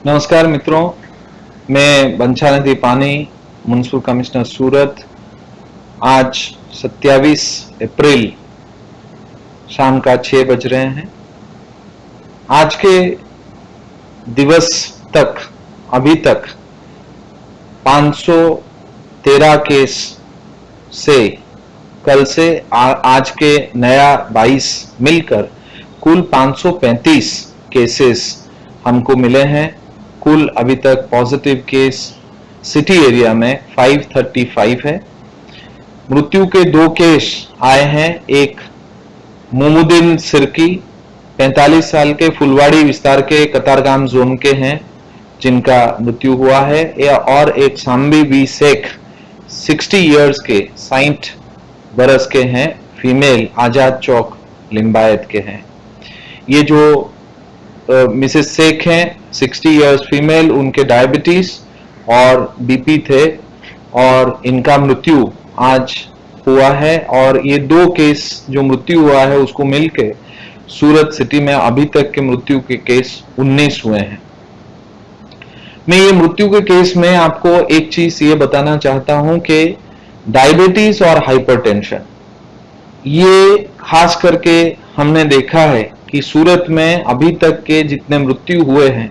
नमस्कार मित्रों, मैं बंछानिधि पानी, म्युनिसिपल कमिश्नर सूरत। आज 27 अप्रैल शाम का 6 बज रहे हैं। आज के दिवस तक अभी तक 513 केस से कल से आज के नया 22 मिलकर कुल 535 केसेस हमको मिले हैं। कुल अभी तक पॉजिटिव केस सिटी एरिया में 535 है। मृत्यु के 2 केस आए हैं। एक मोमुद्दीन सिरकी 45 साल के फुलवाड़ी विस्तार के कतारगाम जोन के हैं जिनका मृत्यु हुआ है, और एक सांबी बी शेख 60 इयर्स के 60 बरस के हैं, फीमेल, आजाद चौक लिंबायत के हैं। ये जो मिसेस शेख हैं 60 इयर्स फीमेल, उनके डायबिटीज और बीपी थे और इनका मृत्यु आज हुआ है। और ये 2 केस जो मृत्यु हुआ है उसको मिलके सूरत सिटी में अभी तक के मृत्यु के केस 19 हुए हैं। मैं ये मृत्यु के केस में आपको एक चीज ये बताना चाहता हूं कि डायबिटीज और हाइपरटेंशन, ये खास करके हमने देखा है कि सूरत में अभी तक के जितने मृत्यु हुए हैं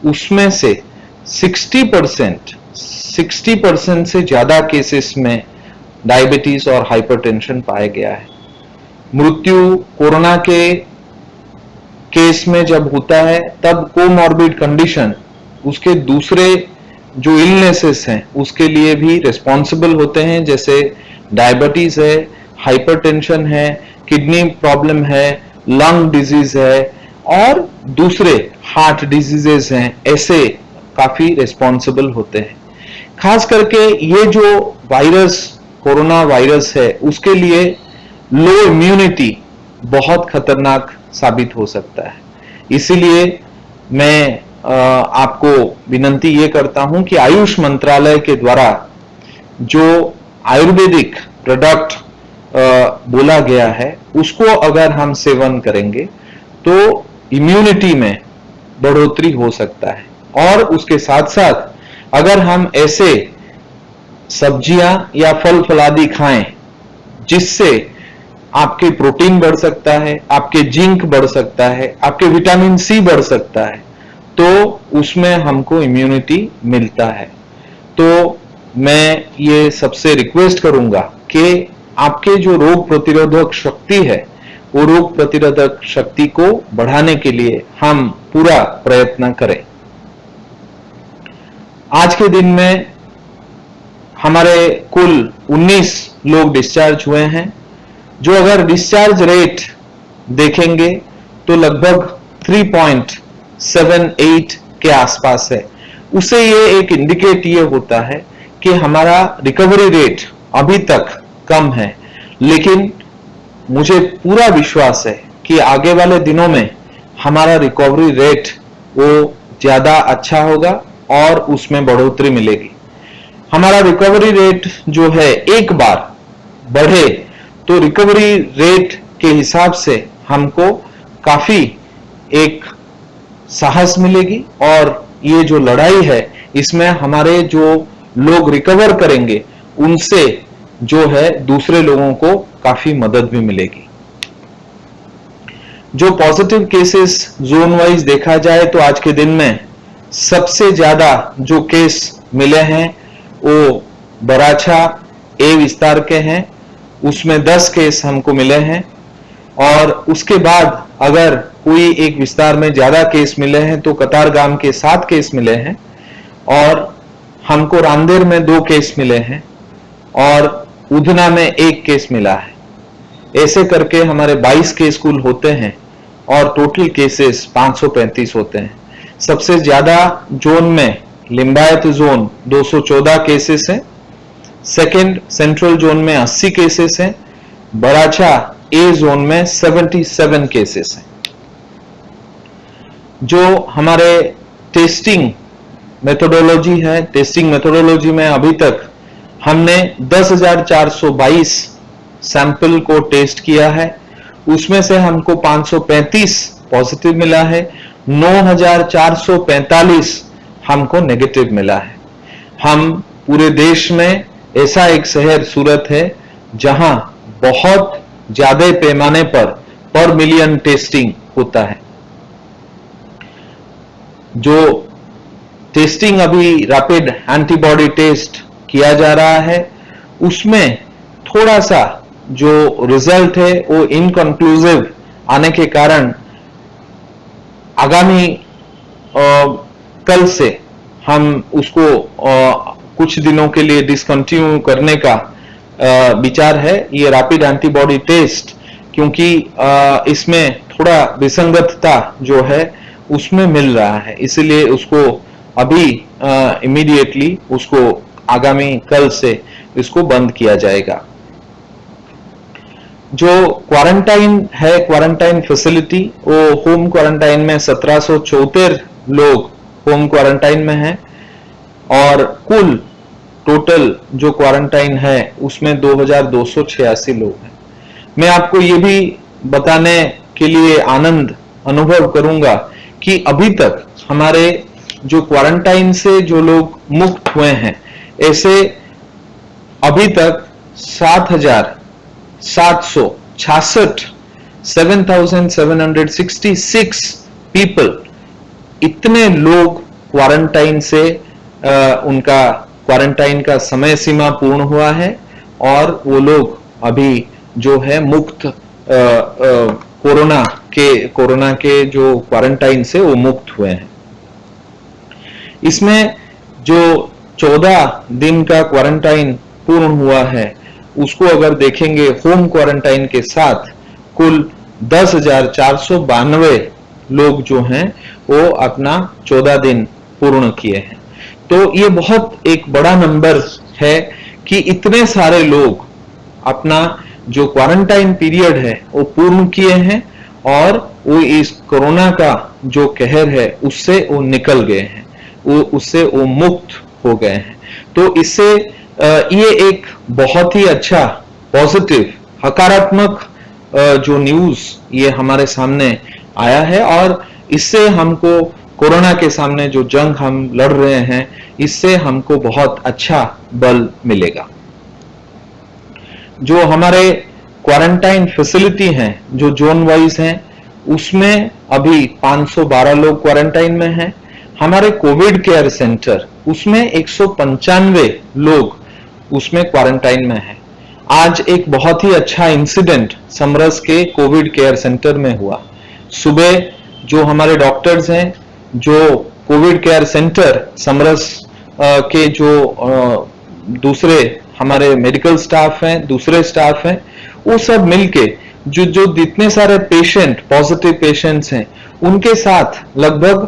उसमें से 60% से ज्यादा केसेस में डायबिटीज और हाइपरटेंशन पाया गया है। मृत्यु कोरोना के केस में जब होता है तब कोमॉर्बिड कंडीशन, उसके दूसरे जो इलनेसेस हैं उसके लिए भी रिस्पॉन्सिबल होते हैं, जैसे डायबिटीज है, हाइपरटेंशन है, किडनी प्रॉब्लम है, लंग डिजीज है और दूसरे हार्ट डिजीजेस हैं, ऐसे काफी रिस्पॉन्सिबल होते हैं। खास करके ये जो वायरस, कोरोना वायरस है, उसके लिए लो इम्यूनिटी बहुत खतरनाक साबित हो सकता है। इसीलिए मैं आपको विनंती ये करता हूं कि आयुष मंत्रालय के द्वारा जो आयुर्वेदिक प्रोडक्ट बोला गया है उसको अगर हम सेवन करेंगे तो इम्यूनिटी में बढ़ोतरी हो सकता है। और उसके साथ साथ अगर हम ऐसे सब्जियां या फल फलादी खाएं जिससे आपके प्रोटीन बढ़ सकता है, आपके जिंक बढ़ सकता है, आपके विटामिन सी बढ़ सकता है, तो उसमें हमको इम्यूनिटी मिलता है। तो मैं ये सबसे रिक्वेस्ट करूंगा कि आपके जो रोग प्रतिरोधक शक्ति है वो रोग प्रतिरोधक शक्ति को बढ़ाने के लिए हम पूरा प्रयत्न करें। आज के दिन में हमारे कुल 19 लोग डिस्चार्ज हुए हैं, जो अगर डिस्चार्ज रेट देखेंगे तो लगभग 3.78 के आसपास है। उससे ये एक इंडिकेट ये होता है कि हमारा रिकवरी रेट अभी तक कम है, लेकिन मुझे पूरा विश्वास है कि आगे वाले दिनों में हमारा रिकवरी रेट वो ज्यादा अच्छा होगा और उसमें बढ़ोतरी मिलेगी। हमारा रिकवरी रेट जो है एक बार बढ़े तो रिकवरी रेट के हिसाब से हमको काफी एक साहस मिलेगी, और ये जो लड़ाई है इसमें हमारे जो लोग रिकवर करेंगे उनसे जो है दूसरे लोगों को काफी मदद भी मिलेगी। जो पॉजिटिव केसेस जोन वाइज देखा जाए तो आज के दिन में सबसे ज्यादा जो केस मिले हैं वो बराछा ए विस्तार के हैं, उसमें 10 केस हमको मिले हैं। और उसके बाद अगर कोई एक विस्तार में ज्यादा केस मिले हैं तो कतारगाम के 7 केस मिले हैं, और हमको रांदेर में 2 केस मिले हैं और उधना में 1 केस मिला है। ऐसे करके हमारे 22 केस कुल होते हैं और टोटल केसेस 535 होते हैं। सबसे ज्यादा जोन में लिंबायत जोन 214 केसेस हैं, सेकंड सेंट्रल जोन में 80 केसेस हैं, बराछा ए जोन में 77 केसेस हैं। जो हमारे टेस्टिंग मेथोडोलॉजी है, टेस्टिंग मेथोडोलॉजी में अभी तक हमने 10,422 सैंपल को टेस्ट किया है, उसमें से हमको 535 पॉजिटिव मिला है, 9445 हमको नेगेटिव मिला है। हम पूरे देश में ऐसा एक शहर सूरत है जहां बहुत ज्यादा पैमाने पर मिलियन टेस्टिंग होता है। जो टेस्टिंग अभी रैपिड एंटीबॉडी टेस्ट किया जा रहा है, उसमें थोड़ा सा जो रिजल्ट है वो इनकंक्लूसिव आने के कारण आगामी कल से हम उसको कुछ दिनों के लिए डिसकंटिन्यू करने का विचार है, ये रैपिड एंटीबॉडी टेस्ट, क्योंकि इसमें थोड़ा विसंगतता जो है उसमें मिल रहा है, इसलिए उसको अभी इमीडिएटली उसको आगामी कल से इसको बंद किया जाएगा। जो क्वारंटाइन है, क्वारंटाइन फैसिलिटी, वो होम क्वारंटाइन में 1774 लोग होम क्वारंटाइन में हैं और कुल टोटल जो क्वारंटाइन है उसमें 2286 लोग हैं। मैं आपको ये भी बताने के लिए आनंद अनुभव करूंगा कि अभी तक हमारे जो क्वारंटाइन से जो लोग मुक्त हुए हैं, ऐसे अभी तक 7,766 पीपल, इतने लोग क्वारंटाइन से उनका क्वारंटाइन का समय सीमा पूर्ण हुआ है और वो लोग अभी जो है मुक्त कोरोना के जो क्वारंटाइन से वो मुक्त हुए हैं। इसमें जो 14 दिन का क्वारंटाइन पूर्ण हुआ है, उसको अगर देखेंगे होम क्वारंटाइन के साथ, कुल 10,492 लोग जो हैं वो अपना 14 दिन पूर्ण किए हैं। तो ये बहुत एक बड़ा नंबर है कि इतने सारे लोग अपना जो क्वारंटाइन पीरियड है वो पूर्ण किए हैं और वो इस कोरोना का जो कहर है उससे वो निकल गए हैं, उससे वो मुक्त हो गए हैं। तो इससे ये एक बहुत ही अच्छा पॉजिटिव सकारात्मक जो न्यूज ये हमारे सामने आया है और इससे हमको कोरोना के सामने जो जंग हम लड़ रहे हैं, इससे हमको बहुत अच्छा बल मिलेगा। जो हमारे क्वारंटाइन फैसिलिटी हैं, जो जोन वाइज हैं, उसमें अभी 512 लोग क्वारंटाइन में हैं। हमारे कोविड केयर सेंटर, उसमें 195 लोग उसमें क्वारंटाइन में हैं। आज एक बहुत ही अच्छा इंसिडेंट समरस के कोविड केयर सेंटर में हुआ। सुबह जो हमारे डॉक्टर्स हैं, जो कोविड केयर सेंटर समरस के जो दूसरे हमारे मेडिकल स्टाफ हैं, दूसरे स्टाफ हैं, वो सब मिलके जो जितने सारे पेशेंट, पॉजिटिव पेशेंट्स हैं, उनके साथ लगभग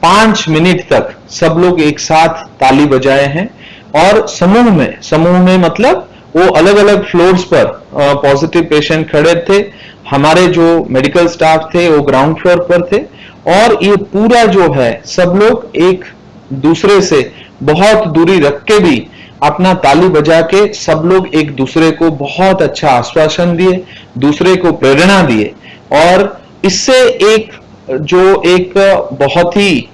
5 मिनट तक सब लोग एक साथ ताली बजाए हैं और समूह में मतलब वो अलग अलग फ्लोर्स पर पॉजिटिव पेशेंट खड़े थे, हमारे जो मेडिकल स्टाफ थे वो ग्राउंड फ्लोर पर थे और ये पूरा जो है सब लोग एक दूसरे से बहुत दूरी रख के भी अपना ताली बजा के सब लोग एक दूसरे को बहुत अच्छा आश्वासन दिए, दूसरे को प्रेरणा दिए और इससे एक बहुत ही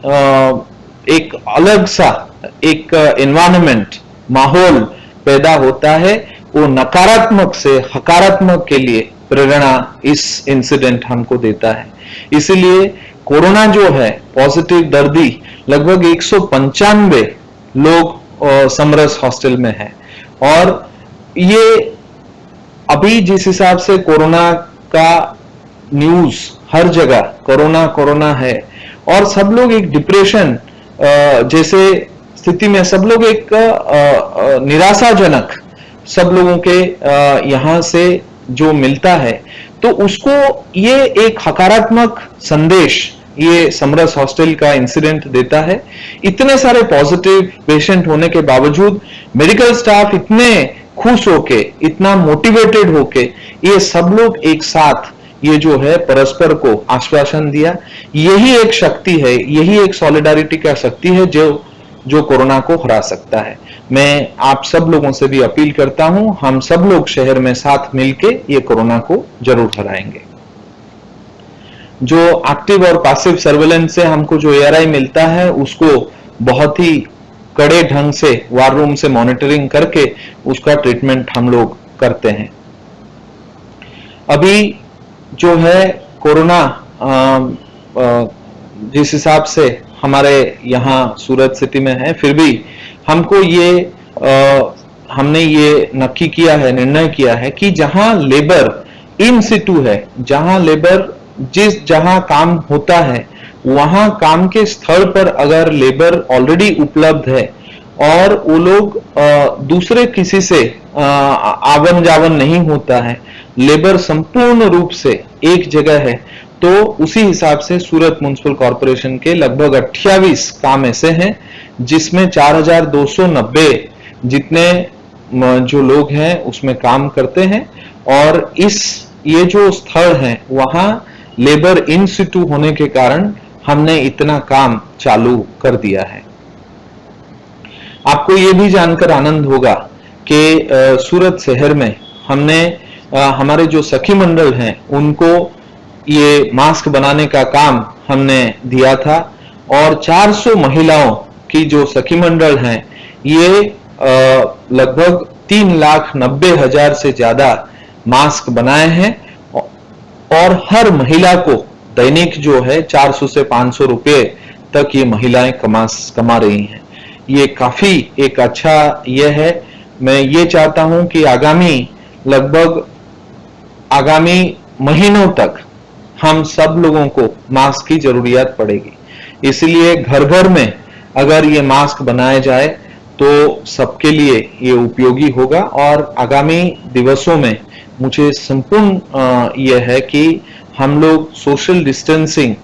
एक अलग सा एक एनवायरनमेंट, माहौल पैदा होता है। वो नकारात्मक से सकारात्मक के लिए प्रेरणा इस इंसिडेंट हमको देता है। इसलिए कोरोना जो है पॉजिटिव दर्दी लगभग 195 लोग समरस हॉस्टल में है और ये अभी जिस हिसाब से कोरोना का न्यूज हर जगह कोरोना है और सब लोग एक डिप्रेशन जैसे स्थिति में, सब लोग एक निराशाजनक सब लोगों के यहाँ से जो मिलता है, तो उसको ये एक सकारात्मक संदेश ये समरस हॉस्टल का इंसिडेंट देता है। इतने सारे पॉजिटिव पेशेंट होने के बावजूद मेडिकल स्टाफ इतने खुश होके, इतना मोटिवेटेड होके ये सब लोग एक साथ ये जो है परस्पर को आश्वासन दिया। यही एक शक्ति है, यही एक सॉलिडारिटी का शक्ति है जो कोरोना को हरा सकता है। मैं आप सब लोगों से भी अपील करता हूं, हम सब लोग शहर में साथ मिलके ये कोरोना को जरूर हराएंगे। जो एक्टिव और पैसिव सर्वेलेंस से हमको जो ARI मिलता है उसको बहुत ही कड़े ढंग से वार रूम से मॉनिटरिंग करके उसका ट्रीटमेंट हम लोग करते हैं। अभी जो है कोरोना जिस हिसाब से हमारे यहाँ सूरत सिटी में है, फिर भी हमको हमने ये नक्की किया है, निर्णय किया है कि जहां लेबर इन सिटू है, जहां लेबर जहां काम होता है, वहां काम के स्थल पर अगर लेबर ऑलरेडी उपलब्ध है और वो लोग दूसरे किसी से आवन जावन नहीं होता है, लेबर संपूर्ण रूप से एक जगह है, तो उसी हिसाब से सूरत म्युनिसिपल कॉर्पोरेशन के लगभग 28 काम ऐसे हैं जिसमें 4290 जितने जो लोग हैं उसमें काम करते हैं। और ये जो स्थल है वहां लेबर इन सिटू होने के कारण हमने इतना काम चालू कर दिया है। आपको ये भी जानकर आनंद होगा कि सूरत शहर में हमने हमारे जो सखी मंडल हैं उनको ये मास्क बनाने का काम हमने दिया था और 400 महिलाओं की जो सखी मंडल हैं ये लगभग 3,90,000 से ज्यादा मास्क बनाए हैं और हर महिला को दैनिक जो है 400 से 500 रुपए तक ये महिलाएं कमा रही हैं। ये काफी एक अच्छा ये है। मैं ये चाहता हूं कि आगामी महीनों तक हम सब लोगों को मास्क की जरूरियत पड़ेगी, इसलिए घर घर में अगर ये मास्क बनाया जाए तो सबके लिए ये उपयोगी होगा। और आगामी दिवसों में मुझे संपूर्ण यह है कि हम लोग सोशल डिस्टेंसिंग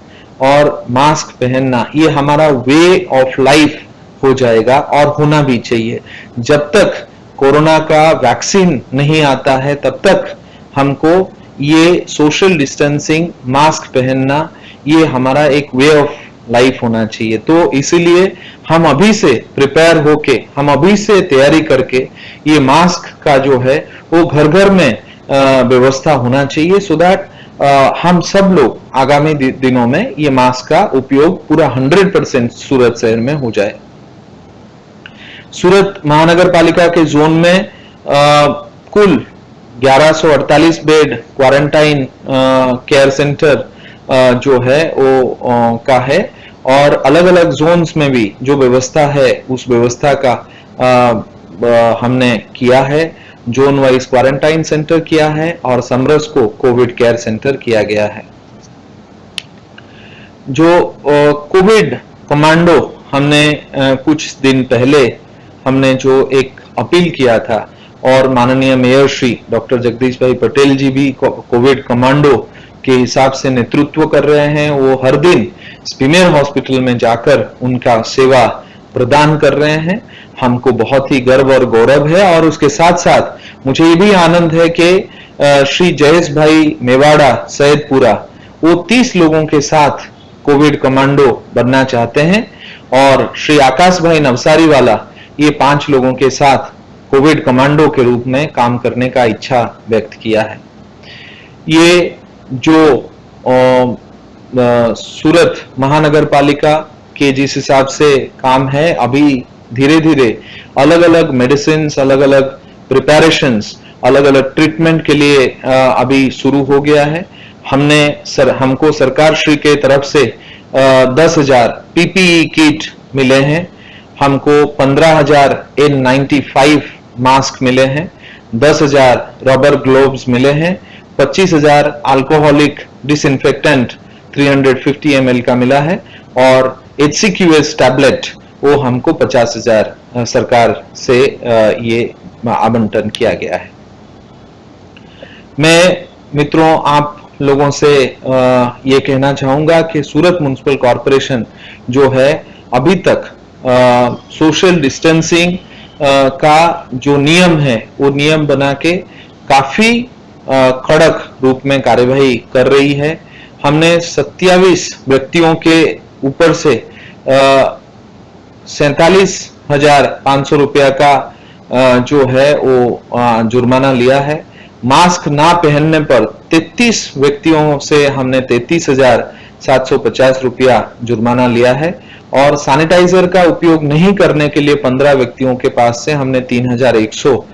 और मास्क पहनना ये हमारा वे ऑफ लाइफ हो जाएगा और होना भी चाहिए। जब तक कोरोना का वैक्सीन नहीं आता है तब तक हमको ये सोशल डिस्टेंसिंग, मास्क पहनना ये हमारा एक वे ऑफ लाइफ होना चाहिए। तो इसीलिए हम अभी से प्रिपेयर होके, हम अभी से तैयारी करके ये मास्क का जो है वो घर घर में व्यवस्था होना चाहिए, सो दैट हम सब लोग आगामी दिनों में ये मास्क का उपयोग पूरा 100% सूरत शहर में हो जाए। सूरत महानगर पालिका के जोन में कुल 1148 बेड क्वारंटाइन केयर सेंटर जो है वो का है और अलग अलग जोन्स में भी जो व्यवस्था है उस व्यवस्था का हमने किया है। जोन वाइज क्वारंटाइन सेंटर किया है और समरस को कोविड केयर सेंटर किया गया है। जो कोविड कमांडो हमने कुछ दिन पहले हमने जो एक अपील किया था और माननीय मेयर श्री डॉक्टर जगदीश भाई पटेल जी भी कोविड कमांडो के हिसाब से नेतृत्व कर रहे हैं। वो हर दिन स्पीमेर हॉस्पिटल में जाकर उनका सेवा प्रदान कर रहे हैं। हमको बहुत ही गर्व और गौरव है और उसके साथ साथ मुझे ये भी आनंद है कि श्री जयेश भाई मेवाड़ा सैदपुरा वो 30 लोगों के साथ कोविड कमांडो बनना चाहते हैं और श्री आकाश भाई नवसारी वाला ये 5 लोगों के साथ कोविड कमांडो के रूप में काम करने का इच्छा व्यक्त किया है। ये जो सूरत महानगर पालिका के जिस हिसाब से काम है, अभी धीरे धीरे अलग अलग मेडिसिन, अलग अलग प्रिपरेशंस, अलग अलग ट्रीटमेंट के लिए अभी शुरू हो गया है। हमको सरकार श्री के तरफ से 10,000 PPE किट मिले हैं, हमको 15,000 N95 मास्क मिले हैं, 10,000 रबर ग्लोव्स मिले हैं, 25,000 अल्कोहलिक डिसइंफेक्टेंट 350 ml का मिला है और HCQS टैबलेट वो हमको 50,000 सरकार से ये आवंटन किया गया है। मैं मित्रों आप लोगों से ये कहना चाहूंगा कि सूरत म्युनिसिपल कॉर्पोरेशन जो है अभी तक सोशल डिस्टेंसिंग का जो नियम है वो नियम बना के काफी कड़क रूप में कार्यवाही कर रही है। हमने 27 व्यक्तियों के ऊपर से 47,500 रुपया का जो है वो जुर्माना लिया है। मास्क ना पहनने पर 33 व्यक्तियों से हमने 33,750 रुपया जुर्माना लिया है और सैनिटाइजर का उपयोग नहीं करने के लिए 15 व्यक्तियों के पास से हमने 3,100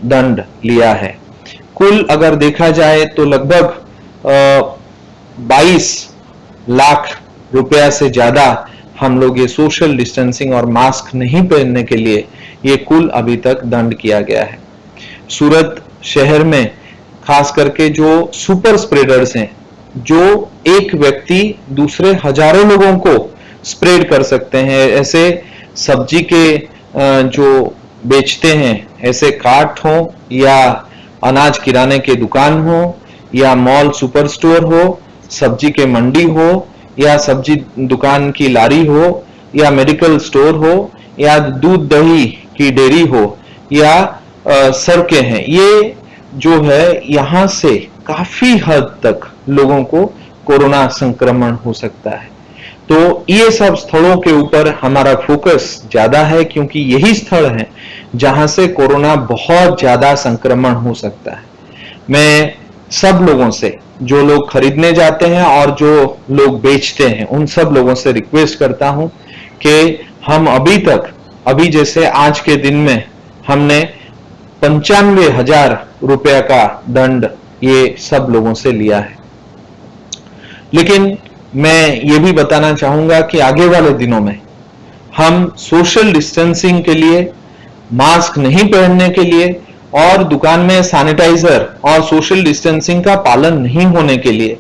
दंड लिया है। कुल अगर देखा जाए तो लगभग 22 लाख रुपया से ज्यादा हम लोग ये सोशल डिस्टेंसिंग और मास्क नहीं पहनने के लिए ये कुल अभी तक दंड किया गया है। सूरत शहर में खास करके जो सुपर स्प्रेडर्स हैं, जो एक व्यक्ति दूसरे हजारों लोगों को स्प्रेड कर सकते हैं, ऐसे सब्जी के जो बेचते हैं, ऐसे कार्ट हो या अनाज किराने के दुकान हो या मॉल सुपर स्टोर हो, सब्जी के मंडी हो या सब्जी दुकान की लारी हो या मेडिकल स्टोर हो या दूध दही की डेयरी हो या सड़कें हैं, ये जो है यहाँ से काफी हद तक लोगों को कोरोना संक्रमण हो सकता है। तो ये सब स्थलों के ऊपर हमारा फोकस ज्यादा है क्योंकि यही स्थल है जहां से कोरोना बहुत ज्यादा संक्रमण हो सकता है। मैं सब लोगों से, जो लोग खरीदने जाते हैं और जो लोग बेचते हैं, उन सब लोगों से रिक्वेस्ट करता हूं कि हम अभी जैसे आज के दिन में हमने 95,000 रुपया का दंड ये सब लोगों से लिया है। लेकिन मैं ये भी बताना चाहूंगा कि आगे वाले दिनों में हम सोशल डिस्टेंसिंग के लिए, मास्क नहीं पहनने के लिए और दुकान में सैनिटाइजर और सोशल डिस्टेंसिंग का पालन नहीं होने के लिए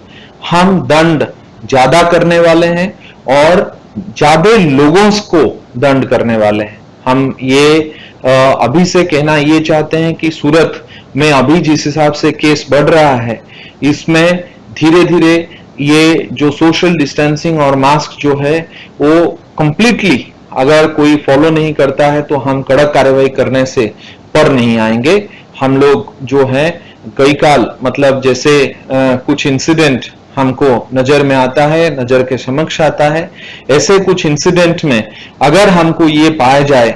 हम दंड ज्यादा करने वाले हैं और ज्यादा लोगों को दंड करने वाले हैं। हम ये अभी से कहना ये चाहते हैं कि सूरत में अभी जिस हिसाब से केस बढ़ रहा है, इसमें धीरे धीरे ये जो सोशल डिस्टेंसिंग और मास्क जो है वो कंप्लीटली अगर कोई फॉलो नहीं करता है तो हम कड़क कार्रवाई करने से पर नहीं आएंगे। हम लोग जो है कई काल मतलब जैसे कुछ इंसिडेंट हमको नजर में आता है, नजर के समक्ष आता है, ऐसे कुछ इंसिडेंट में अगर हमको ये पाया जाए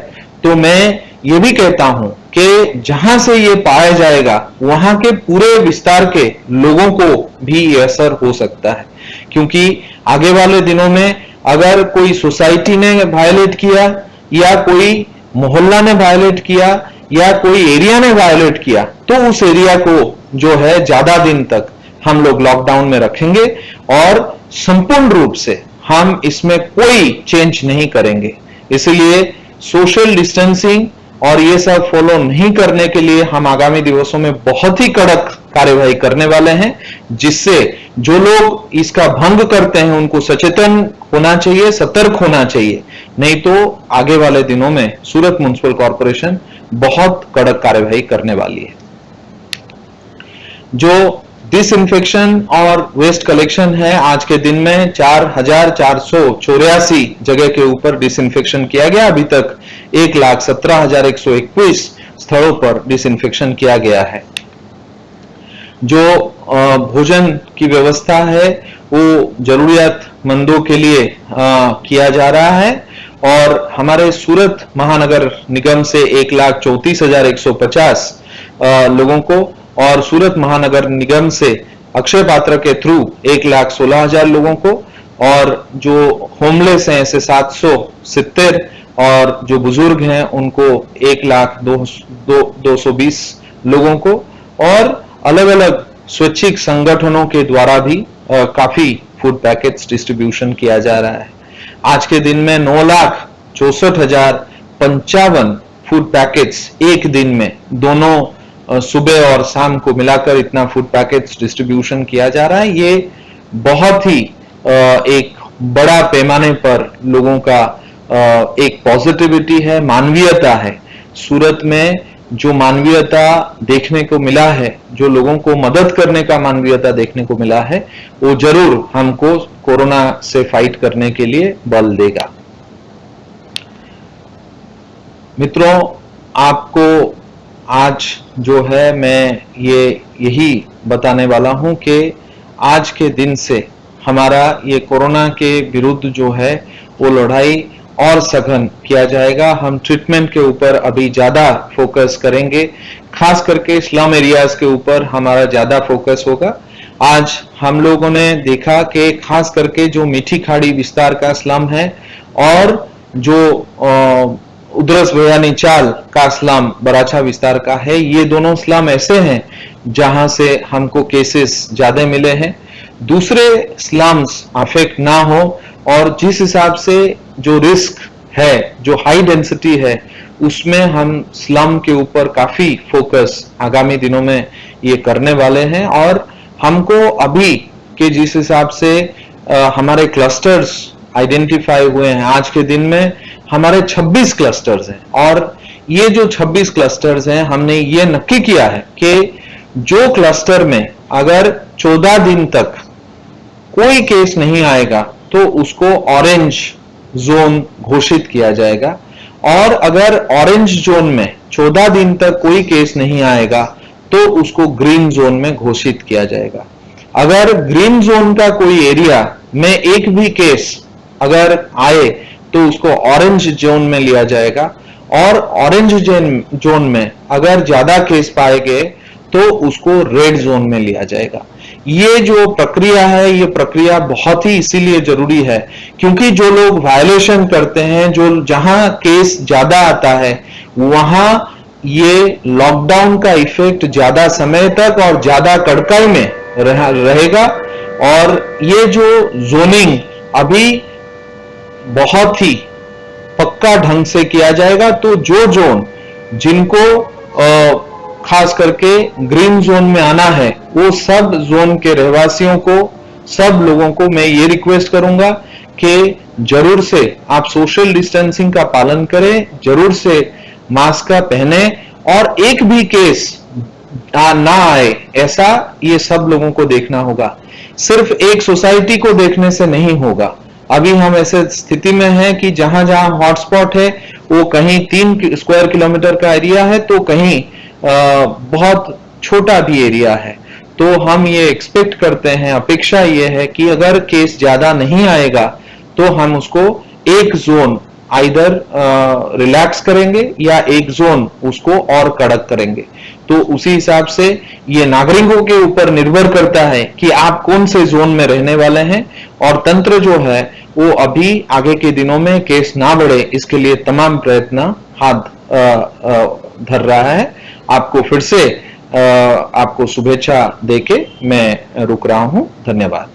तो मैं ये भी कहता हूं कि जहां से ये पाया जाएगा वहां के पूरे विस्तार के लोगों को भी ये असर हो सकता है। क्योंकि आगे वाले दिनों में अगर कोई सोसाइटी ने वायलेट किया या कोई मोहल्ला ने वायलेट किया या कोई एरिया ने वायलेट किया तो उस एरिया को जो है ज्यादा दिन तक हम लोग लॉकडाउन में रखेंगे और संपूर्ण रूप से हम इसमें कोई चेंज नहीं करेंगे। इसलिए सोशल डिस्टेंसिंग और ये सब फॉलो नहीं करने के लिए हम आगामी दिवसों में बहुत ही कड़क कार्यवाही करने वाले हैं, जिससे जो लोग इसका भंग करते हैं उनको सचेतन होना चाहिए, सतर्क होना चाहिए। नहीं तो आगे वाले दिनों में सूरत म्युनिसिपल कॉर्पोरेशन बहुत कड़क कार्यवाही करने वाली है। जो डिसइंफेक्शन और वेस्ट कलेक्शन है, आज के दिन में 4,484 जगह के ऊपर डिसइंफेक्शन किया गया। अभी तक 1,17,121 स्थलों पर डिसइंफेक्शन किया गया है। जो भोजन की व्यवस्था है वो जरूरियातमंदों के लिए किया जा रहा है और हमारे सूरत महानगर निगम से 1,34,150 लोगों को और सूरत महानगर निगम से अक्षय पात्र के थ्रू 1,16,000 लोगों को और जो होमलेस हैं ऐसे 770 और जो बुजुर्ग हैं उनको 1,02,220 लोगों को और अलग अलग स्वैच्छिक संगठनों के द्वारा भी काफी फूड पैकेट्स डिस्ट्रीब्यूशन किया जा रहा है। आज के दिन में 9,64,055 फूड पैकेट्स एक दिन में दोनों सुबह और शाम को मिलाकर इतना फूड पैकेट्स डिस्ट्रीब्यूशन किया जा रहा है। ये बहुत ही एक बड़ा पैमाने पर लोगों का एक पॉजिटिविटी है, मानवीयता है। सूरत में जो मानवीयता देखने को मिला है, जो लोगों को मदद करने का मानवीयता देखने को मिला है, वो जरूर हमको कोरोना से फाइट करने के लिए बल देगा। मित्रों, आपको आज जो है मैं यही बताने वाला हूं कि आज के दिन से हमारा ये कोरोना के विरुद्ध जो है वो लड़ाई और सघन किया जाएगा। हम ट्रीटमेंट के ऊपर अभी ज्यादा फोकस करेंगे, खास करके स्लम एरियाज के ऊपर हमारा ज्यादा फोकस होगा। आज हम लोगों ने देखा कि खास करके जो मीठी खाड़ी विस्तार का स्लम है और जो उधरस भयानी चाल का स्लम बराछा विस्तार का है, ये दोनों स्लम ऐसे हैं जहां से हमको केसेस ज्यादा मिले हैं। दूसरे स्लम्स अफेक्ट ना हो और जिस हिसाब से जो रिस्क है, जो हाई डेंसिटी है, उसमें हम स्लम के ऊपर काफी फोकस आगामी दिनों में ये करने वाले हैं। और हमको अभी के जिस हिसाब से हमारे क्लस्टर्स आइडेंटिफाई हुए हैं, आज के दिन में हमारे 26 क्लस्टर्स हैं और ये जो 26 क्लस्टर्स हैं, हमने ये नक्की किया है कि जो क्लस्टर में अगर 14 दिन तक कोई केस नहीं आएगा तो उसको ऑरेंज जोन घोषित किया जाएगा और अगर ऑरेंज जोन में 14 दिन तक कोई केस नहीं आएगा तो उसको ग्रीन जोन में घोषित किया जाएगा। अगर ग्रीन जोन का कोई एरिया में एक भी केस अगर आए तो उसको ऑरेंज जोन में लिया जाएगा और ऑरेंज जोन में अगर ज्यादा केस पाए गए तो उसको रेड जोन में लिया जाएगा। ये जो प्रक्रिया है, ये प्रक्रिया बहुत ही इसीलिए जरूरी है क्योंकि जो लोग वायलेशन करते हैं, जो जहां केस ज्यादा आता है, वहां ये लॉकडाउन का इफेक्ट ज्यादा समय तक और ज्यादा कड़काई में रहेगा। और ये जो जोनिंग अभी बहुत ही पक्का ढंग से किया जाएगा, तो जो जोन जिनको खास करके ग्रीन जोन में आना है, वो सब जोन के रहवासियों को, सब लोगों को मैं ये रिक्वेस्ट करूंगा कि जरूर से आप सोशल डिस्टेंसिंग का पालन करें, जरूर से मास्क का पहने और एक भी केस ना आए ऐसा ये सब लोगों को देखना होगा। सिर्फ एक सोसाइटी को देखने से नहीं होगा। अभी हम ऐसे स्थिति में हैं कि जहां जहां हॉटस्पॉट है वो कहीं 3 स्क्वायर किलोमीटर का एरिया है तो कहीं बहुत छोटा भी एरिया है। तो हम ये एक्सपेक्ट करते हैं, अपेक्षा ये है कि अगर केस ज्यादा नहीं आएगा तो हम उसको एक जोन आइदर रिलैक्स करेंगे या एक जोन उसको और कड़क करेंगे। तो उसी हिसाब से ये नागरिकों के ऊपर निर्भर करता है कि आप कौन से जोन में रहने वाले हैं और तंत्र जो है वो अभी आगे के दिनों में केस ना बढ़े इसके लिए तमाम प्रयत्न हाथ धर रहा है। आपको फिर से आपको शुभेच्छा देके मैं रुक रहा हूं। धन्यवाद।